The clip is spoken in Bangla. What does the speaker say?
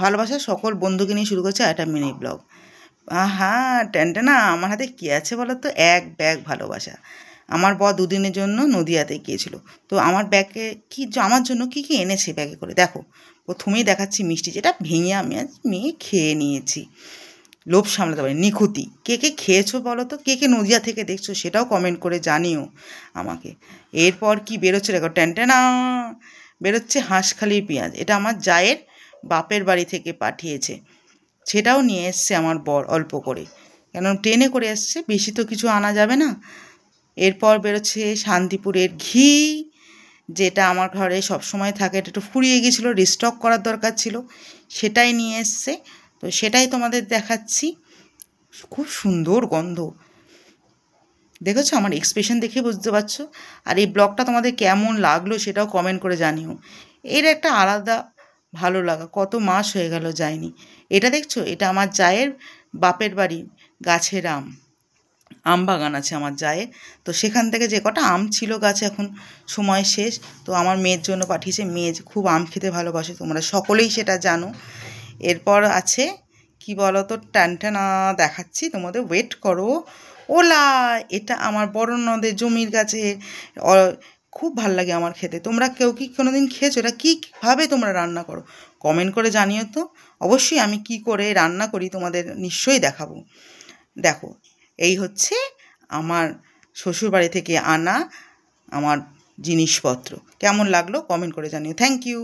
ভালোবাসার সকল বন্ধুকে নিয়ে শুরু করছে একটা মিনি ব্লগ। হ্যাঁ, টেনটেনা আমার হাতে কী আছে বলো তো? এক ব্যাগ ভালোবাসা। আমার বর দুদিনের জন্য নদিয়াতে গিয়েছিল। তো আমার ব্যাগে আমার জন্য কী কী এনেছে ব্যাগে করে দেখো। প্রথমেই দেখাচ্ছি মিষ্টি, যেটা ভেঙে আমি আজ মেয়ে খেয়ে নিয়েছি। লোভ সামলাতে পারি নিখুঁতি। কে কে খেয়েছো বলো তো? কে কে নদিয়া থেকে দেখছো সেটাও কমেন্ট করে জানিও আমাকে। এরপর কি বেরোচ্ছে দেখো, টেনটেনা বেরোচ্ছে হাঁসখালির পেঁয়াজ। এটা আমার জায়ের বাপের বাড়ি থেকে পাঠিয়েছে। সেটাও নিয়ে এসছে আমার বর অল্প করে, কেন ট্রেনে করে এসছে, বেশি তো কিছু আনা যাবে না। এরপর বেরোচ্ছে শান্তিপুরের ঘি, যেটা আমার ঘরে সবসময় থাকে। এটা একটু ফুরিয়ে গিয়েছিলো, রিস্টক করার দরকার ছিল, সেটাই নিয়ে এসছে। তো সেটাই তোমাদের দেখাচ্ছি। খুব সুন্দর গন্ধ, দেখেছো? আমার এক্সপ্রেশন দেখে বুঝতে পারছো। আর এই ব্লগটা তোমাদের কেমন লাগলো সেটাও কমেন্ট করে জানিও। এর একটা আলাদা ভালো লাগা, কত মাস হয়ে গেল যায়নি। এটা দেখছো, এটা আমার জায়ের বাপের বাড়ি গাছের আম বাগান আছে আমার জায়ের। তো সেখান থেকে যে কটা আম ছিল গাছে, এখন সময় শেষ, তো আমার মেয়ের জন্য পাঠিয়েছে। মেয়ে খুব আম খেতে ভালোবাসে, তোমরা সকলেই সেটা জানো। এরপর আছে কি বলো তো, টানটানা দেখাচ্ছি তোমাদের, ওয়েট করো। ওলা, এটা আমার বড় নদের জমির গাছে। খুব ভাল লাগে আমার খেতে। তোমরা কেউ কি কোনো দিন খেয়েছো? এটা কীভাবে তোমরা রান্না করো কমেন্ট করে জানিও তো। অবশ্যই আমি কি করে রান্না করি তোমাদের নিশ্চয়ই দেখাবো। দেখো, এই হচ্ছে আমার শ্বশুরবাড়ি থেকে আনা আমার জিনিসপত্র। কেমন লাগলো কমেন্ট করে জানিও। Thank you.